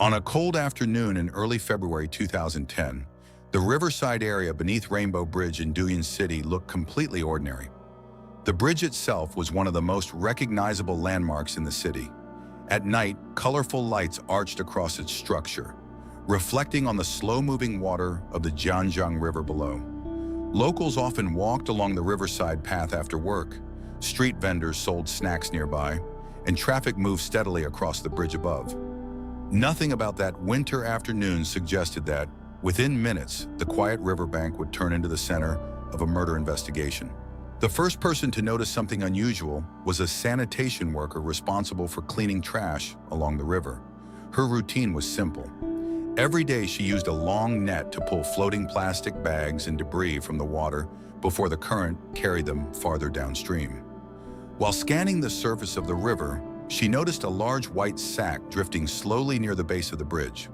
On a cold afternoon in early February 2010, the riverside area beneath Rainbow Bridge in Duyin City looked completely ordinary. The bridge itself was one of the most recognizable landmarks in the city. At night, colorful lights arched across its structure, reflecting on the slow-moving water of the Jianjiang River below. Locals often walked along the riverside path after work. Street vendors sold snacks nearby, and traffic moved steadily across the bridge above. Nothing about that winter afternoon suggested that, within minutes, the quiet riverbank would turn into the center of a murder investigation. The first person to notice something unusual was a sanitation worker responsible for cleaning trash along the river. Her routine was simple. Every day she used a long net to pull floating plastic bags and debris from the water before the current carried them farther downstream. While scanning the surface of the river, she noticed a large white sack drifting slowly near the base of the bridge.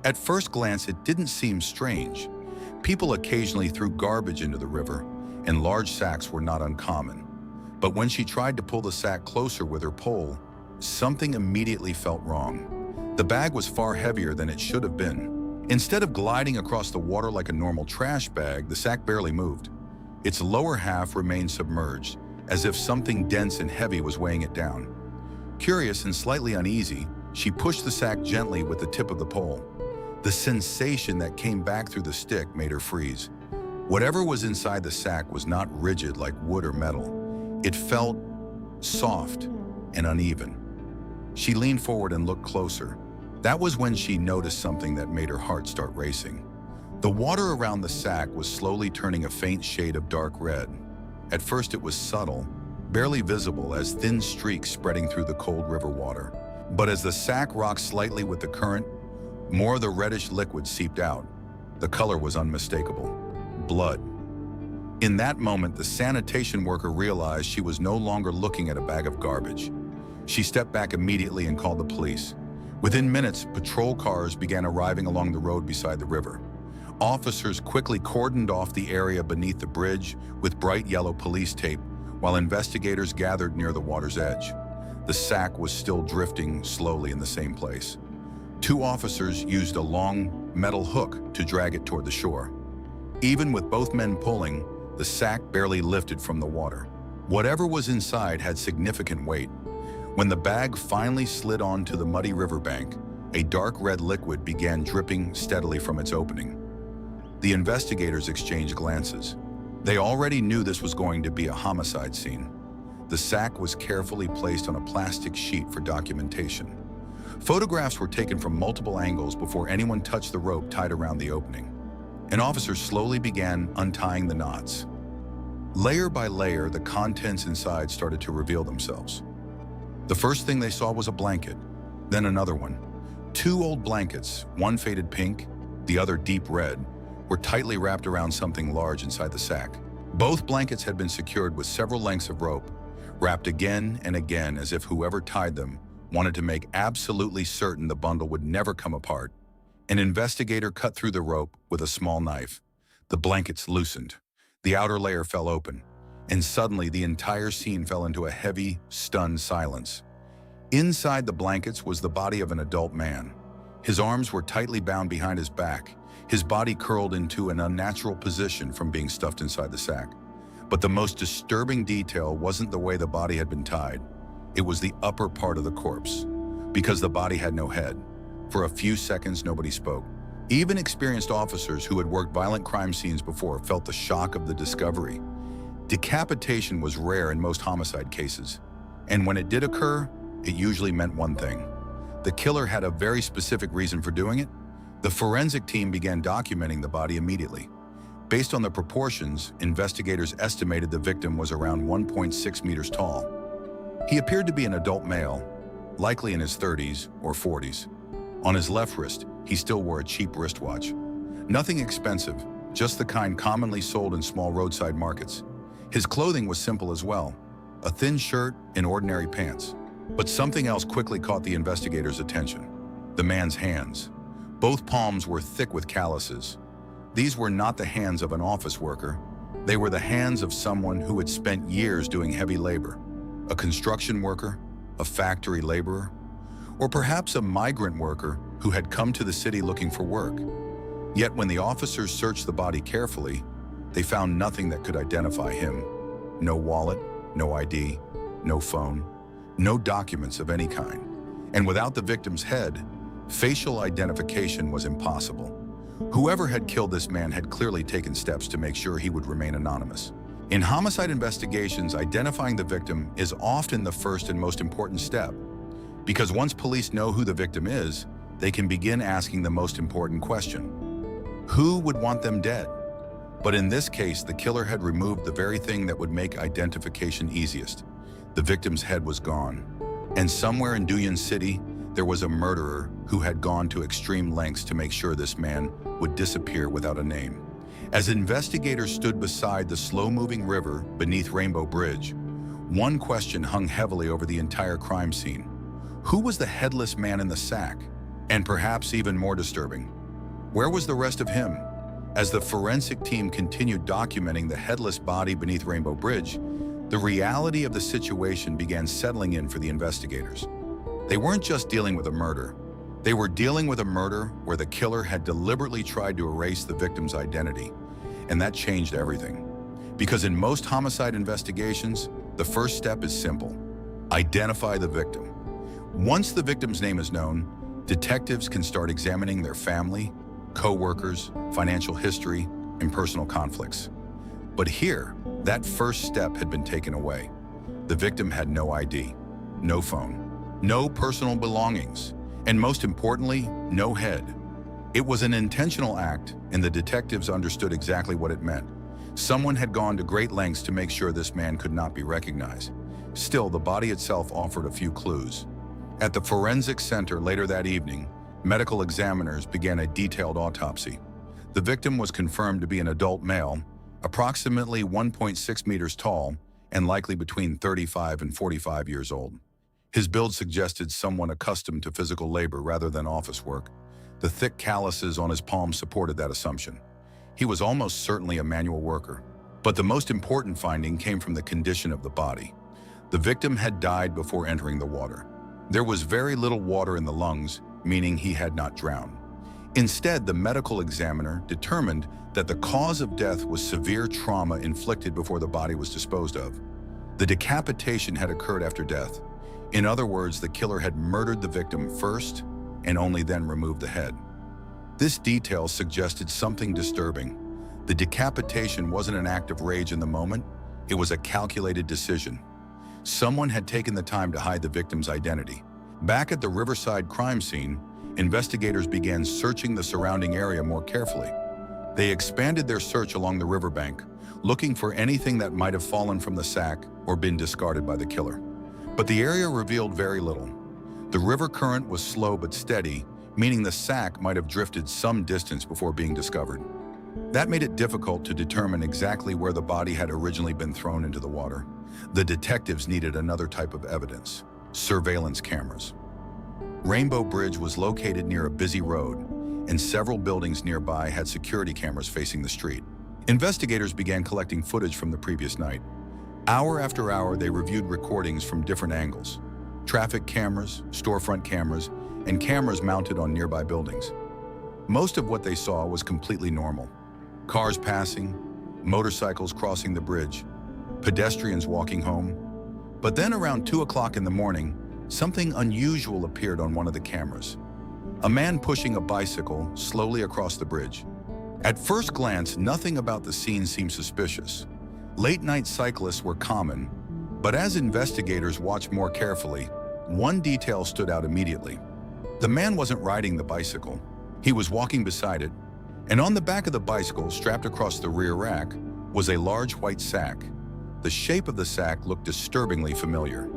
At first glance, it didn't seem strange. People occasionally threw garbage into the river, and large sacks were not uncommon. But when she tried to pull the sack closer with her pole, something immediately felt wrong. The bag was far heavier than it should have been. Instead of gliding across the water like a normal trash bag, the sack barely moved. Its lower half remained submerged, as if something dense and heavy was weighing it down. Curious and slightly uneasy, she pushed the sack gently with the tip of the pole. The sensation that came back through the stick made her freeze. Whatever was inside the sack was not rigid like wood or metal. It felt soft and uneven. She leaned forward and looked closer. That was when she noticed something that made her heart start racing. The water around the sack was slowly turning a faint shade of dark red. At first it was subtle, barely visible as thin streaks spreading through the cold river water. But as the sack rocked slightly with the current, more of the reddish liquid seeped out. The color was unmistakable: blood. In that moment, the sanitation worker realized she was no longer looking at a bag of garbage. She stepped back immediately and called the police. Within minutes, patrol cars began arriving along the road beside the river. Officers quickly cordoned off the area beneath the bridge with bright yellow police tape, while investigators gathered near the water's edge. The sack was still drifting slowly in the same place. Two officers used a long metal hook to drag it toward the shore. Even with both men pulling, the sack barely lifted from the water. Whatever was inside had significant weight. When the bag finally slid onto the muddy riverbank, a dark red liquid began dripping steadily from its opening. The investigators exchanged glances. They already knew this was going to be a homicide scene. The sack was carefully placed on a plastic sheet for documentation. Photographs were taken from multiple angles before anyone touched the rope tied around the opening. An officer slowly began untying the knots. Layer by layer, the contents inside started to reveal themselves. The first thing they saw was a blanket, then another one. Two old blankets, one faded pink, the other deep red, were tightly wrapped around something large inside the sack. Both blankets had been secured with several lengths of rope, wrapped again and again as if whoever tied them wanted to make absolutely certain the bundle would never come apart. An investigator cut through the rope with a small knife. The blankets loosened. The outer layer fell open, and suddenly the entire scene fell into a heavy, stunned silence. Inside the blankets was the body of an adult man. His arms were tightly bound behind his back, his body curled into an unnatural position from being stuffed inside the sack. But the most disturbing detail wasn't the way the body had been tied. It was the upper part of the corpse, because the body had no head. For a few seconds, nobody spoke. Even experienced officers who had worked violent crime scenes before felt the shock of the discovery. Decapitation was rare in most homicide cases, and when it did occur, it usually meant one thing. The killer had a very specific reason for doing it. The forensic team began documenting the body immediately. Based on the proportions, investigators estimated the victim was around 1.6 meters tall. He appeared to be an adult male, likely in his 30s or 40s. On his left wrist, he still wore a cheap wristwatch. Nothing expensive, just the kind commonly sold in small roadside markets. His clothing was simple as well, a thin shirt and ordinary pants. But something else quickly caught the investigators' attention: the man's hands. Both palms were thick with calluses. These were not the hands of an office worker. They were the hands of someone who had spent years doing heavy labor. A construction worker, a factory laborer, or perhaps a migrant worker who had come to the city looking for work. Yet when the officers searched the body carefully, they found nothing that could identify him. No wallet, no ID, no phone, no documents of any kind. And without the victim's head, facial identification was impossible. Whoever had killed this man had clearly taken steps to make sure he would remain anonymous. In homicide investigations, identifying the victim is often the first and most important step, because once police know who the victim is, they can begin asking the most important question: who would want them dead? But in this case, the killer had removed the very thing that would make identification easiest. The victim's head was gone. And somewhere in Duyan City, there was a murderer who had gone to extreme lengths to make sure this man would disappear without a name. As investigators stood beside the slow-moving river beneath Rainbow Bridge, one question hung heavily over the entire crime scene. Who was the headless man in the sack? And perhaps even more disturbing, where was the rest of him? As the forensic team continued documenting the headless body beneath Rainbow Bridge, the reality of the situation began settling in for the investigators. They weren't just dealing with a murder. They were dealing with a murder where the killer had deliberately tried to erase the victim's identity. And that changed everything. Because in most homicide investigations, the first step is simple: identify the victim. Once the victim's name is known, detectives can start examining their family, co-workers, financial history, and personal conflicts. But here, that first step had been taken away. The victim had no ID, no phone, no personal belongings, and most importantly, no head. It was an intentional act, and the detectives understood exactly what it meant. Someone had gone to great lengths to make sure this man could not be recognized. Still, the body itself offered a few clues. At the forensic center later that evening, medical examiners began a detailed autopsy. The victim was confirmed to be an adult male, approximately 1.6 meters tall, and likely between 35 and 45 years old. His build suggested someone accustomed to physical labor rather than office work. The thick calluses on his palms supported that assumption. He was almost certainly a manual worker. But the most important finding came from the condition of the body. The victim had died before entering the water. There was very little water in the lungs, meaning he had not drowned. Instead, the medical examiner determined that the cause of death was severe trauma inflicted before the body was disposed of. The decapitation had occurred after death. In other words, the killer had murdered the victim first and only then removed the head. This detail suggested something disturbing. The decapitation wasn't an act of rage in the moment, it was a calculated decision. Someone had taken the time to hide the victim's identity. Back at the Riverside crime scene, investigators began searching the surrounding area more carefully. They expanded their search along the riverbank, looking for anything that might have fallen from the sack or been discarded by the killer. But the area revealed very little. The river current was slow but steady, meaning the sack might have drifted some distance before being discovered. That made it difficult to determine exactly where the body had originally been thrown into the water. The detectives needed another type of evidence: surveillance cameras. Rainbow Bridge was located near a busy road, and several buildings nearby had security cameras facing the street. Investigators began collecting footage from the previous night. Hour after hour, they reviewed recordings from different angles: traffic cameras, storefront cameras, and cameras mounted on nearby buildings. Most of what they saw was completely normal. Cars passing, motorcycles crossing the bridge, pedestrians walking home. But then around 2 o'clock in the morning, something unusual appeared on one of the cameras. A man pushing a bicycle slowly across the bridge. At first glance, nothing about the scene seemed suspicious. Late-night cyclists were common, but as investigators watched more carefully, one detail stood out immediately. The man wasn't riding the bicycle. He was walking beside it, and on the back of the bicycle, strapped across the rear rack, was a large white sack. The shape of the sack looked disturbingly familiar.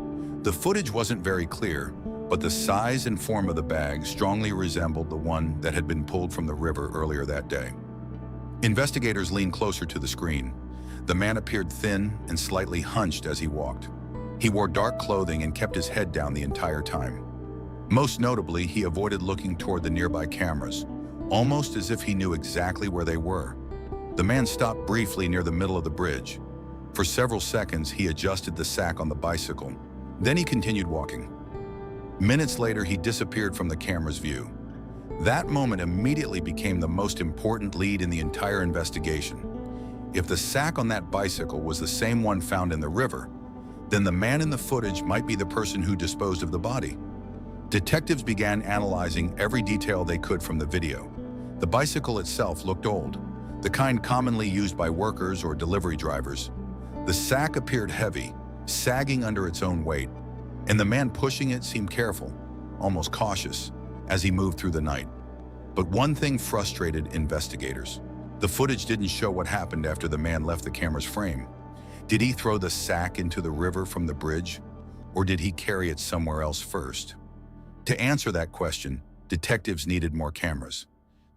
The footage wasn't very clear, but the size and form of the bag strongly resembled the one that had been pulled from the river earlier that day. Investigators leaned closer to the screen. The man appeared thin and slightly hunched as he walked. He wore dark clothing and kept his head down the entire time. Most notably, he avoided looking toward the nearby cameras, almost as if he knew exactly where they were. The man stopped briefly near the middle of the bridge. For several seconds, he adjusted the sack on the bicycle. Then he continued walking. Minutes later, he disappeared from the camera's view. That moment immediately became the most important lead in the entire investigation. If the sack on that bicycle was the same one found in the river, then the man in the footage might be the person who disposed of the body. Detectives began analyzing every detail they could from the video. The bicycle itself looked old, the kind commonly used by workers or delivery drivers. The sack appeared heavy, sagging under its own weight, and the man pushing it seemed careful, almost cautious, as he moved through the night. But one thing frustrated investigators. The footage didn't show what happened after the man left the camera's frame. Did he throw the sack into the river from the bridge, or did he carry it somewhere else first? To answer that question, detectives needed more cameras.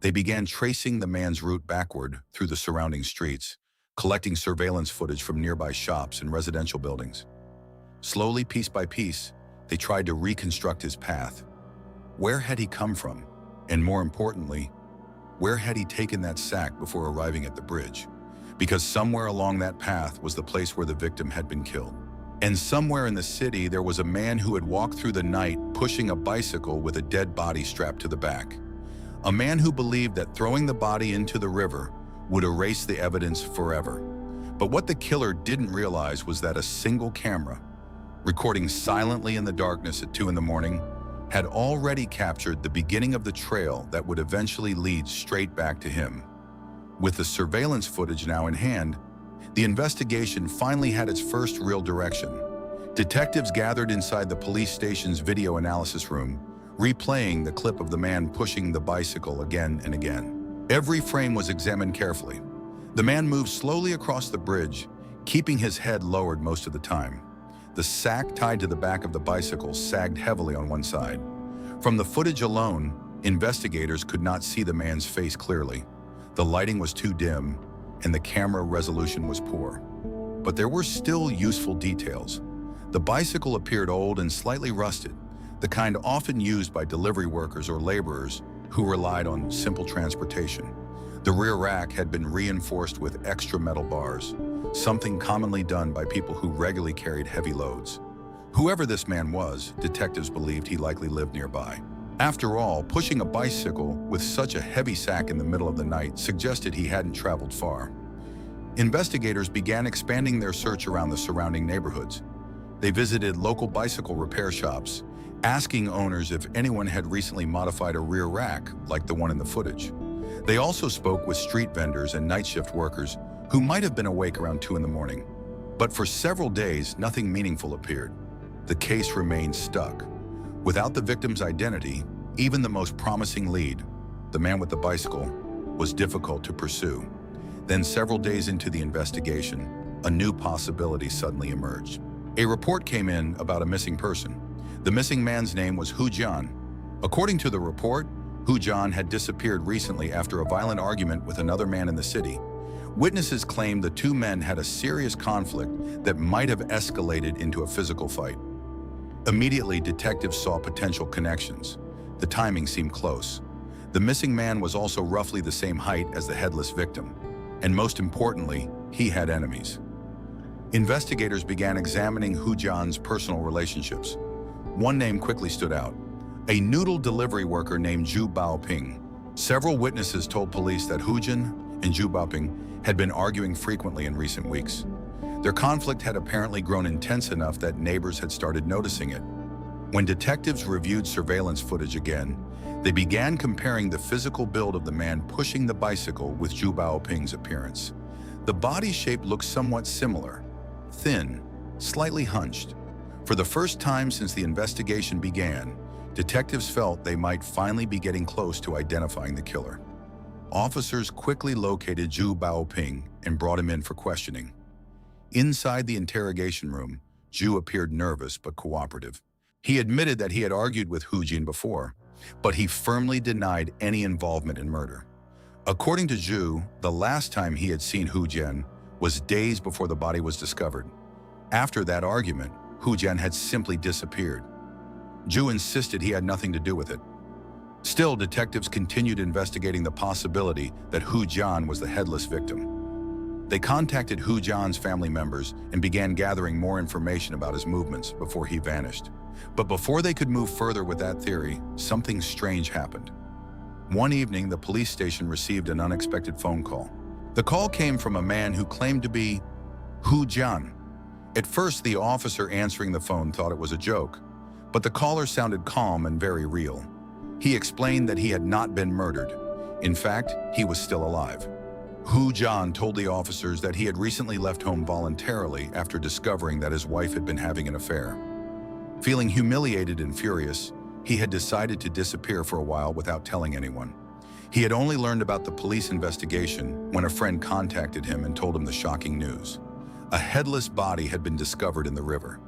They began tracing the man's route backward through the surrounding streets, collecting surveillance footage from nearby shops and residential buildings. Slowly, piece by piece, they tried to reconstruct his path. Where had he come from? And more importantly, where had he taken that sack before arriving at the bridge? Because somewhere along that path was the place where the victim had been killed. And somewhere in the city, there was a man who had walked through the night pushing a bicycle with a dead body strapped to the back. A man who believed that throwing the body into the river would erase the evidence forever. But what the killer didn't realize was that a single camera, recording silently in the darkness at 2 in the morning, had already captured the beginning of the trail that would eventually lead straight back to him. With the surveillance footage now in hand, the investigation finally had its first real direction. Detectives gathered inside the police station's video analysis room, replaying the clip of the man pushing the bicycle again and again. Every frame was examined carefully. The man moved slowly across the bridge, keeping his head lowered most of the time. The sack tied to the back of the bicycle sagged heavily on one side. From the footage alone, investigators could not see the man's face clearly. The lighting was too dim, and the camera resolution was poor. But there were still useful details. The bicycle appeared old and slightly rusted, the kind often used by delivery workers or laborers who relied on simple transportation. The rear rack had been reinforced with extra metal bars, something commonly done by people who regularly carried heavy loads. Whoever this man was, detectives believed he likely lived nearby. After all, pushing a bicycle with such a heavy sack in the middle of the night suggested he hadn't traveled far. Investigators began expanding their search around the surrounding neighborhoods. They visited local bicycle repair shops, asking owners if anyone had recently modified a rear rack like the one in the footage. They also spoke with street vendors and night shift workers who might have been awake around 2 in the morning. But for several days, nothing meaningful appeared. The case remained stuck. Without the victim's identity, even the most promising lead, the man with the bicycle, was difficult to pursue. Then several days into the investigation, a new possibility suddenly emerged. A report came in about a missing person. The missing man's name was Hu Jian. According to the report, Hu Jian had disappeared recently after a violent argument with another man in the city. Witnesses claimed the two men had a serious conflict that might have escalated into a physical fight. Immediately, detectives saw potential connections. The timing seemed close. The missing man was also roughly the same height as the headless victim. And most importantly, he had enemies. Investigators began examining Hu Jian's personal relationships. One name quickly stood out: a noodle delivery worker named Zhu Baoping. Several witnesses told police that Hu Jian and Zhu Baoping had been arguing frequently in recent weeks. Their conflict had apparently grown intense enough that neighbors had started noticing it. When detectives reviewed surveillance footage again, they began comparing the physical build of the man pushing the bicycle with Zhu Baoping's appearance. The body shape looked somewhat similar: thin, slightly hunched. For the first time since the investigation began, detectives felt they might finally be getting close to identifying the killer. Officers quickly located Zhu Baoping and brought him in for questioning. Inside the interrogation room, Zhu appeared nervous but cooperative. He admitted that he had argued with Hu Jian before, but he firmly denied any involvement in murder. According to Zhu, the last time he had seen Hu Jian was days before the body was discovered. After that argument, Hu Jian had simply disappeared. Zhu insisted he had nothing to do with it. Still, detectives continued investigating the possibility that Hu Jian was the headless victim. They contacted Hu Jian's family members and began gathering more information about his movements before he vanished. But before they could move further with that theory, something strange happened. One evening, the police station received an unexpected phone call. The call came from a man who claimed to be Hu Jian. At first, the officer answering the phone thought it was a joke, but the caller sounded calm and very real. He explained that he had not been murdered. In fact, he was still alive. Hu Jian told the officers that he had recently left home voluntarily after discovering that his wife had been having an affair. Feeling humiliated and furious, he had decided to disappear for a while without telling anyone. He had only learned about the police investigation when a friend contacted him and told him the shocking news. A headless body had been discovered in the river,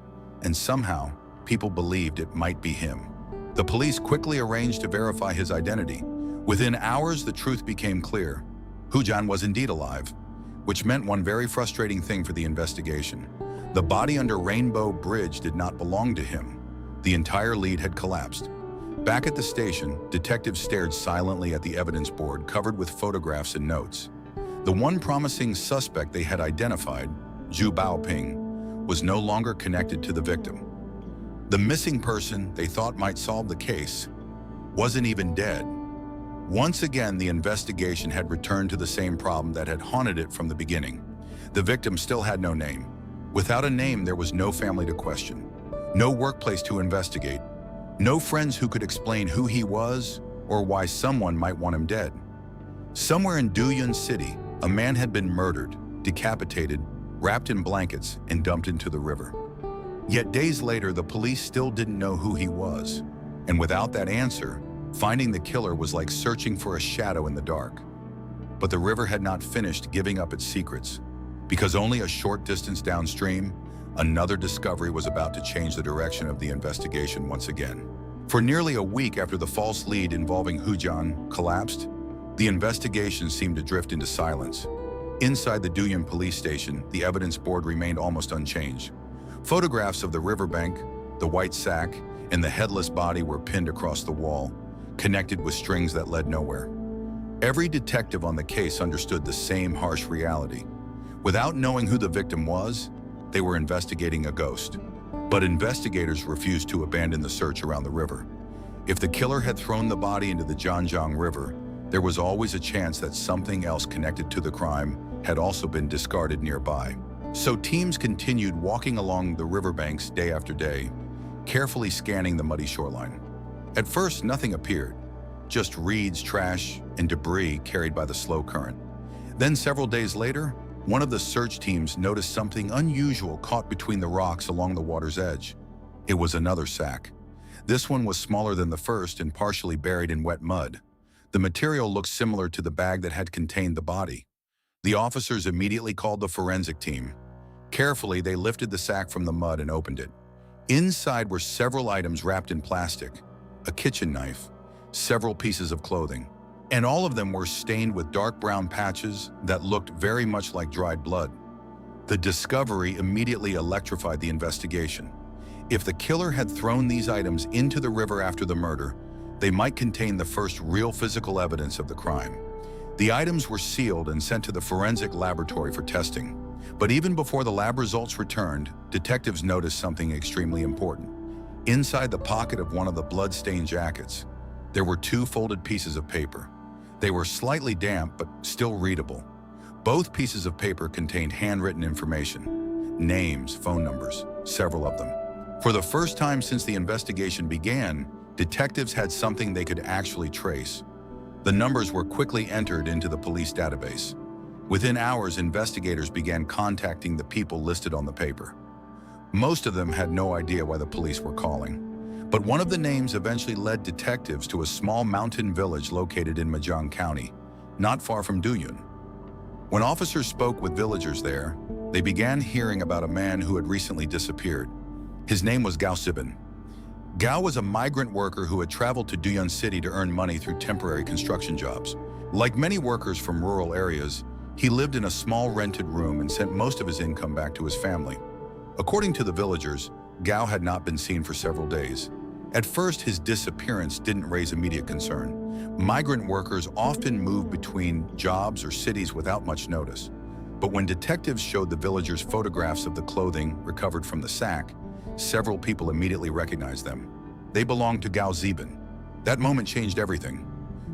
and somehow, people believed it might be him. The police quickly arranged to verify his identity. Within hours, the truth became clear. Hu Jian was indeed alive, which meant one very frustrating thing for the investigation. The body under Rainbow Bridge did not belong to him. The entire lead had collapsed. Back at the station, detectives stared silently at the evidence board covered with photographs and notes. The one promising suspect they had identified, Zhu Baoping, was no longer connected to the victim. The missing person they thought might solve the case wasn't even dead. Once again, the investigation had returned to the same problem that had haunted it from the beginning. The victim still had no name. Without a name, there was no family to question, no workplace to investigate, no friends who could explain who he was or why someone might want him dead. Somewhere in Duyun City, a man had been murdered, decapitated, wrapped in blankets, and dumped into the river. Yet days later, the police still didn't know who he was. And without that answer, finding the killer was like searching for a shadow in the dark. But the river had not finished giving up its secrets, because only a short distance downstream, another discovery was about to change the direction of the investigation once again. For nearly a week after the false lead involving Hu Jian collapsed, the investigation seemed to drift into silence. Inside the Duyun police station, the evidence board remained almost unchanged. Photographs of the riverbank, the white sack, and the headless body were pinned across the wall, connected with strings that led nowhere. Every detective on the case understood the same harsh reality. Without knowing who the victim was, they were investigating a ghost. But investigators refused to abandon the search around the river. If the killer had thrown the body into the Zhanjiang River, there was always a chance that something else connected to the crime had also been discarded nearby. So teams continued walking along the riverbanks day after day, carefully scanning the muddy shoreline. At first, nothing appeared, just reeds, trash, and debris carried by the slow current. Then several days later, one of the search teams noticed something unusual caught between the rocks along the water's edge. It was another sack. This one was smaller than the first and partially buried in wet mud. The material looked similar to the bag that had contained the body. The officers immediately called the forensic team. Carefully, they lifted the sack from the mud and opened it. Inside were several items wrapped in plastic, a kitchen knife, several pieces of clothing, and all of them were stained with dark brown patches that looked very much like dried blood. The discovery immediately electrified the investigation. If the killer had thrown these items into the river after the murder, they might contain the first real physical evidence of the crime. The items were sealed and sent to the forensic laboratory for testing. But even before the lab results returned, detectives noticed something extremely important. Inside the pocket of one of the blood-stained jackets, there were two folded pieces of paper. They were slightly damp, but still readable. Both pieces of paper contained handwritten information, names, phone numbers, several of them. For the first time since the investigation began, detectives had something they could actually trace. The numbers were quickly entered into the police database. Within hours, investigators began contacting the people listed on the paper. Most of them had no idea why the police were calling. But one of the names eventually led detectives to a small mountain village located in Zhejiang County, not far from Duyun. When officers spoke with villagers there, they began hearing about a man who had recently disappeared. His name was Gao Sibin. Gao was a migrant worker who had traveled to Duyun City to earn money through temporary construction jobs. Like many workers from rural areas, he lived in a small rented room and sent most of his income back to his family. According to the villagers, Gao had not been seen for several days. At first, his disappearance didn't raise immediate concern. Migrant workers often moved between jobs or cities without much notice. But when detectives showed the villagers photographs of the clothing recovered from the sack, several people immediately recognized them. They belonged to Gao Zibin. That moment changed everything.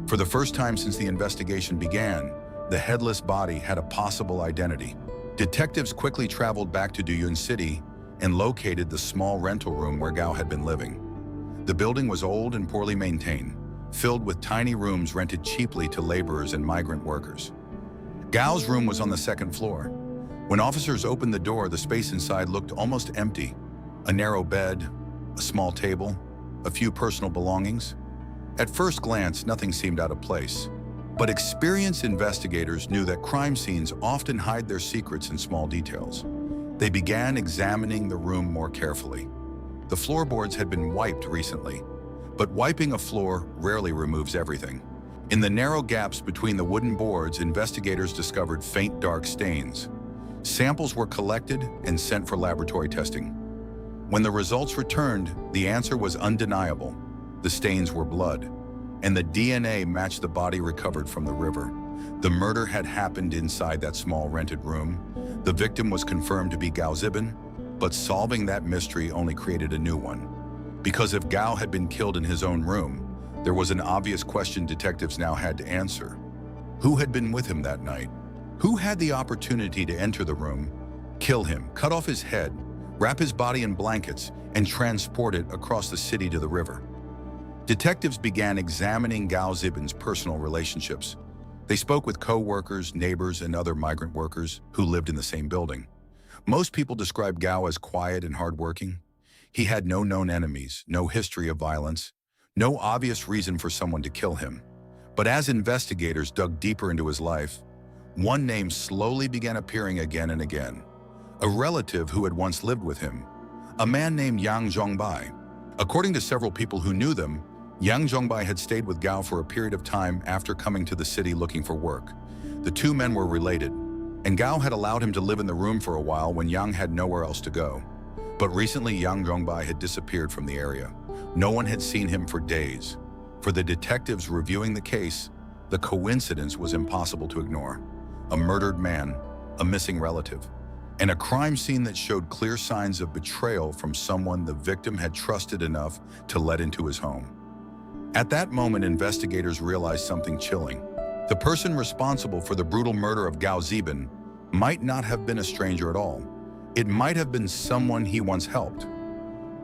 For the first time since the investigation began, the headless body had a possible identity. Detectives quickly traveled back to Duyun City and located the small rental room where Gao had been living. The building was old and poorly maintained, filled with tiny rooms rented cheaply to laborers and migrant workers. Gao's room was on the second floor. When officers opened the door, the space inside looked almost empty. A narrow bed, a small table, a few personal belongings. At first glance, nothing seemed out of place. But experienced investigators knew that crime scenes often hide their secrets in small details. They began examining the room more carefully. The floorboards had been wiped recently, but wiping a floor rarely removes everything. In the narrow gaps between the wooden boards, investigators discovered faint dark stains. Samples were collected and sent for laboratory testing. When the results returned, the answer was undeniable. The stains were blood, and the DNA matched the body recovered from the river. The murder had happened inside that small rented room. The victim was confirmed to be Gao Zibin, but solving that mystery only created a new one. Because if Gao had been killed in his own room, there was an obvious question detectives now had to answer. Who had been with him that night? Who had the opportunity to enter the room, kill him, cut off his head, wrap his body in blankets, and transport it across the city to the river? Detectives began examining Gao Zibin's personal relationships. They spoke with co-workers, neighbors, and other migrant workers who lived in the same building. Most people described Gao as quiet and hardworking. He had no known enemies, no history of violence, no obvious reason for someone to kill him. But as investigators dug deeper into his life, one name slowly began appearing again and again. A relative who had once lived with him, a man named Yang Zhongbai. According to several people who knew them, Yang Zhongbai had stayed with Gao for a period of time after coming to the city looking for work. The two men were related, and Gao had allowed him to live in the room for a while when Yang had nowhere else to go. But recently, Yang Zhongbai had disappeared from the area. No one had seen him for days. For the detectives reviewing the case, the coincidence was impossible to ignore. A murdered man, a missing relative, and a crime scene that showed clear signs of betrayal from someone the victim had trusted enough to let into his home. At that moment, investigators realized something chilling. The person responsible for the brutal murder of Gao Zibin might not have been a stranger at all. It might have been someone he once helped.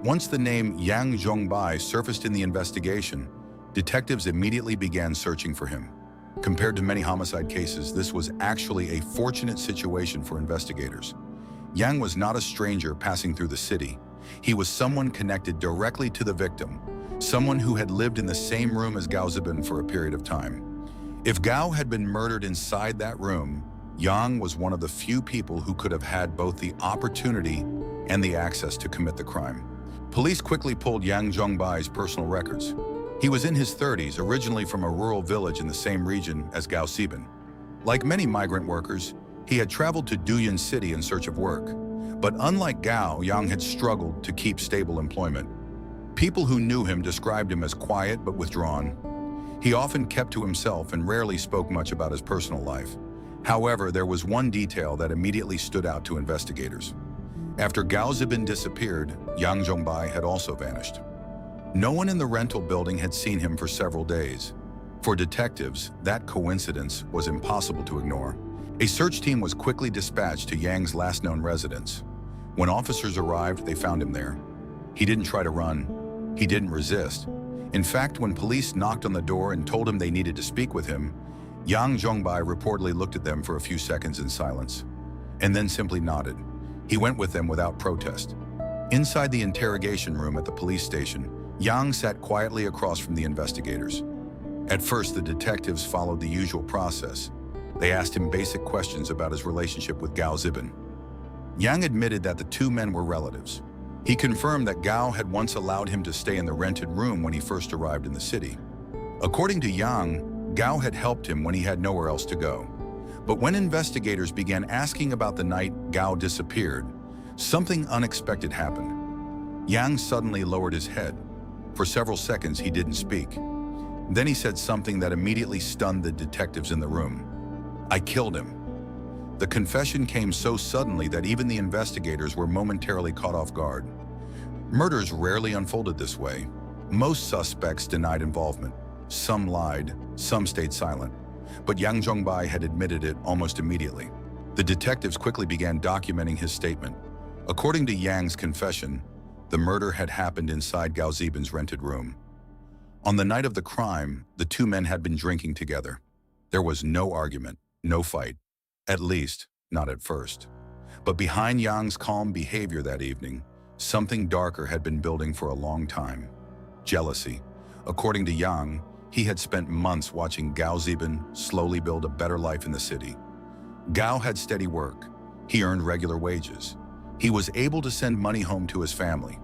Once the name Yang Zhongbai surfaced in the investigation, detectives immediately began searching for him. Compared to many homicide cases, this was actually a fortunate situation for investigators. Yang was not a stranger passing through the city. He was someone connected directly to the victim, someone who had lived in the same room as Gao Zibin for a period of time. If Gao had been murdered inside that room, Yang was one of the few people who could have had both the opportunity and the access to commit the crime. Police quickly pulled Yang Zhongbai's personal records. He was in his 30s, originally from a rural village in the same region as Gao Zibin. Like many migrant workers, he had traveled to Duyun City in search of work. But unlike Gao, Yang had struggled to keep stable employment. People who knew him described him as quiet but withdrawn. He often kept to himself and rarely spoke much about his personal life. However, there was one detail that immediately stood out to investigators. After Gao Zibin disappeared, Yang Zhongbai had also vanished. No one in the rental building had seen him for several days. For detectives, that coincidence was impossible to ignore. A search team was quickly dispatched to Yang's last known residence. When officers arrived, they found him there. He didn't try to run. He didn't resist. In fact, when police knocked on the door and told him they needed to speak with him, Yang Zhongbai reportedly looked at them for a few seconds in silence, and then simply nodded. He went with them without protest. Inside the interrogation room at the police station, Yang sat quietly across from the investigators. At first, the detectives followed the usual process. They asked him basic questions about his relationship with Gao Zibin. Yang admitted that the two men were relatives. He confirmed that Gao had once allowed him to stay in the rented room when he first arrived in the city. According to Yang, Gao had helped him when he had nowhere else to go. But when investigators began asking about the night Gao disappeared, something unexpected happened. Yang suddenly lowered his head. For several seconds, he didn't speak. Then he said something that immediately stunned the detectives in the room. "I killed him." The confession came so suddenly that even the investigators were momentarily caught off guard. Murders rarely unfolded this way. Most suspects denied involvement. Some lied, some stayed silent. But Yang Zhongbai had admitted it almost immediately. The detectives quickly began documenting his statement. According to Yang's confession, the murder had happened inside Gao Zibin's rented room. On the night of the crime, the two men had been drinking together. There was no argument, no fight. At least, not at first. But behind Yang's calm behavior that evening, something darker had been building for a long time. Jealousy. According to Yang, he had spent months watching Gao Zibin slowly build a better life in the city. Gao had steady work. He earned regular wages. He was able to send money home to his family.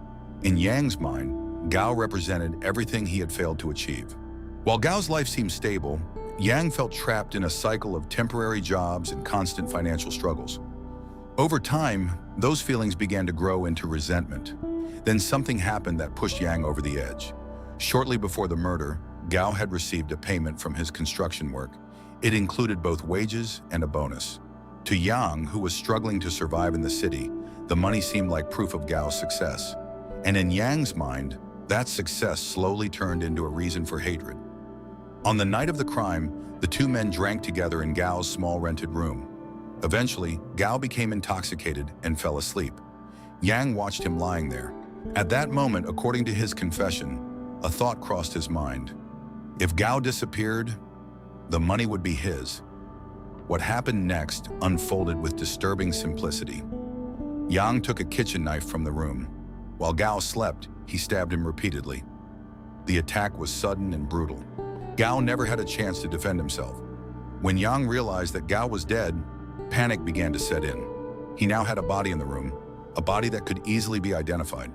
In Yang's mind, Gao represented everything he had failed to achieve. While Gao's life seemed stable, Yang felt trapped in a cycle of temporary jobs and constant financial struggles. Over time, those feelings began to grow into resentment. Then something happened that pushed Yang over the edge. Shortly before the murder, Gao had received a payment from his construction work. It included both wages and a bonus. To Yang, who was struggling to survive in the city, the money seemed like proof of Gao's success. And in Yang's mind, that success slowly turned into a reason for hatred. On the night of the crime, the two men drank together in Gao's small rented room. Eventually, Gao became intoxicated and fell asleep. Yang watched him lying there. At that moment, according to his confession, a thought crossed his mind. If Gao disappeared, the money would be his. What happened next unfolded with disturbing simplicity. Yang took a kitchen knife from the room. While Gao slept, he stabbed him repeatedly. The attack was sudden and brutal. Gao never had a chance to defend himself. When Yang realized that Gao was dead, panic began to set in. He now had a body in the room, a body that could easily be identified.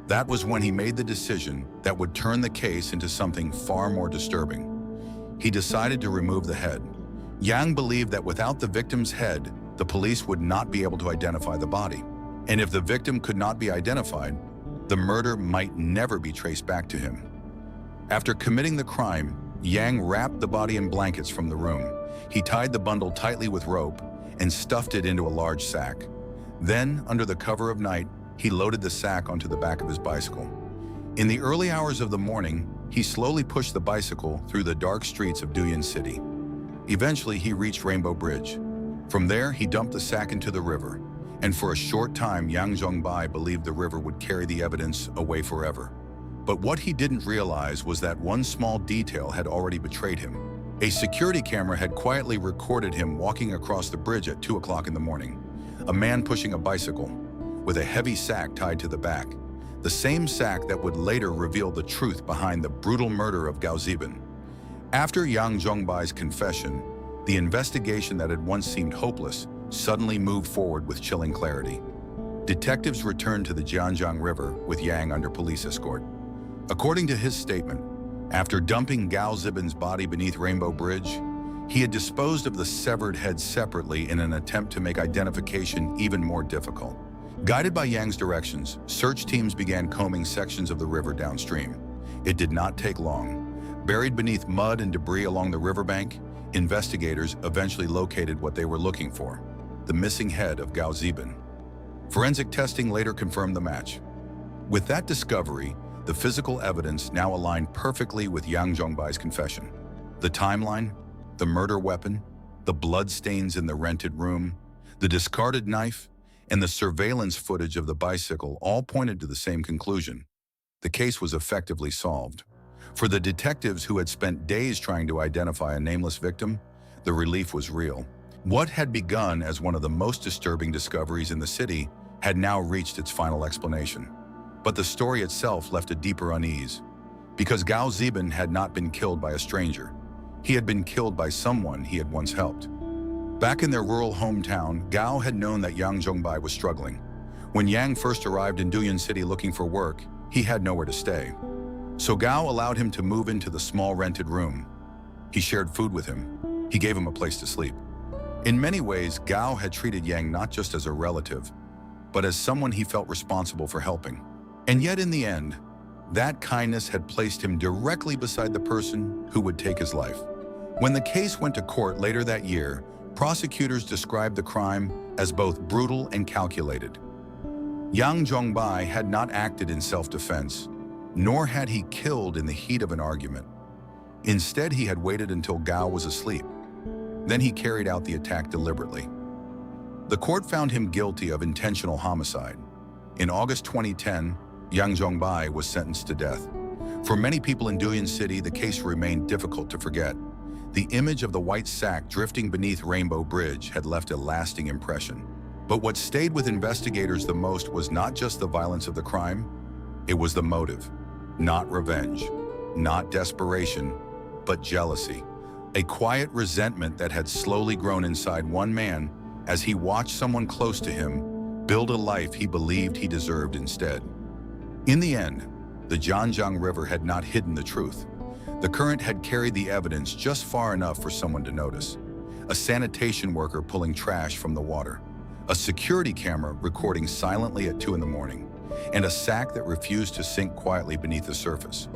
That was when he made the decision that would turn the case into something far more disturbing. He decided to remove the head. Yang believed that without the victim's head, the police would not be able to identify the body. And if the victim could not be identified, the murder might never be traced back to him. After committing the crime, Yang wrapped the body in blankets from the room. He tied the bundle tightly with rope and stuffed it into a large sack. Then, under the cover of night, he loaded the sack onto the back of his bicycle. In the early hours of the morning, he slowly pushed the bicycle through the dark streets of Duyan City. Eventually, he reached Rainbow Bridge. From there, he dumped the sack into the river. And for a short time, Yang Zhongbai believed the river would carry the evidence away forever. But what he didn't realize was that one small detail had already betrayed him. A security camera had quietly recorded him walking across the bridge at 2 o'clock in the morning. A man pushing a bicycle, with a heavy sack tied to the back. The same sack that would later reveal the truth behind the brutal murder of Gao Zibin. After Yang Zhongbai's confession, the investigation that had once seemed hopeless suddenly moved forward with chilling clarity. Detectives returned to the Jianjiang River with Yang under police escort. According to his statement, after dumping Gao Zibin's body beneath Rainbow Bridge, he had disposed of the severed head separately in an attempt to make identification even more difficult. Guided by Yang's directions, search teams began combing sections of the river downstream. It did not take long. Buried beneath mud and debris along the riverbank, investigators eventually located what they were looking for: the missing head of Gao Zibin. Forensic testing later confirmed the match. With that discovery, the physical evidence now aligned perfectly with Yang Zhongbai's confession. The timeline, the murder weapon, the blood stains in the rented room, the discarded knife, and the surveillance footage of the bicycle all pointed to the same conclusion. The case was effectively solved. For the detectives who had spent days trying to identify a nameless victim, the relief was real. What had begun as one of the most disturbing discoveries in the city had now reached its final explanation. But the story itself left a deeper unease. Because Gao Zibin had not been killed by a stranger. He had been killed by someone he had once helped. Back in their rural hometown, Gao had known that Yang Zhongbai was struggling. When Yang first arrived in Duyan City looking for work, he had nowhere to stay. So Gao allowed him to move into the small rented room. He shared food with him. He gave him a place to sleep. In many ways, Gao had treated Yang not just as a relative, but as someone he felt responsible for helping. And yet in the end, that kindness had placed him directly beside the person who would take his life. When the case went to court later that year, prosecutors described the crime as both brutal and calculated. Yang Zhongbai had not acted in self-defense, nor had he killed in the heat of an argument. Instead, he had waited until Gao was asleep. Then he carried out the attack deliberately. The court found him guilty of intentional homicide. In August 2010, Yang Zhongbai was sentenced to death. For many people in Duyan City, the case remained difficult to forget. The image of the white sack drifting beneath Rainbow Bridge had left a lasting impression. But what stayed with investigators the most was not just the violence of the crime, it was the motive. Not revenge, not desperation, but jealousy. A quiet resentment that had slowly grown inside one man as he watched someone close to him build a life he believed he deserved instead. In the end, the Zhanjiang River had not hidden the truth. The current had carried the evidence just far enough for someone to notice. A sanitation worker pulling trash from the water, a security camera recording silently at 2 in the morning, and a sack that refused to sink quietly beneath the surface.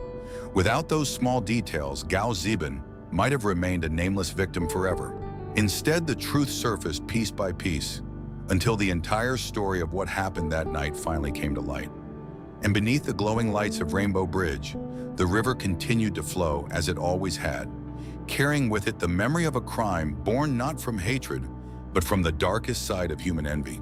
Without those small details, Gao Ziban might have remained a nameless victim forever. Instead, the truth surfaced piece by piece until the entire story of what happened that night finally came to light. And beneath the glowing lights of Rainbow Bridge, the river continued to flow as it always had, carrying with it the memory of a crime born not from hatred, but from the darkest side of human envy.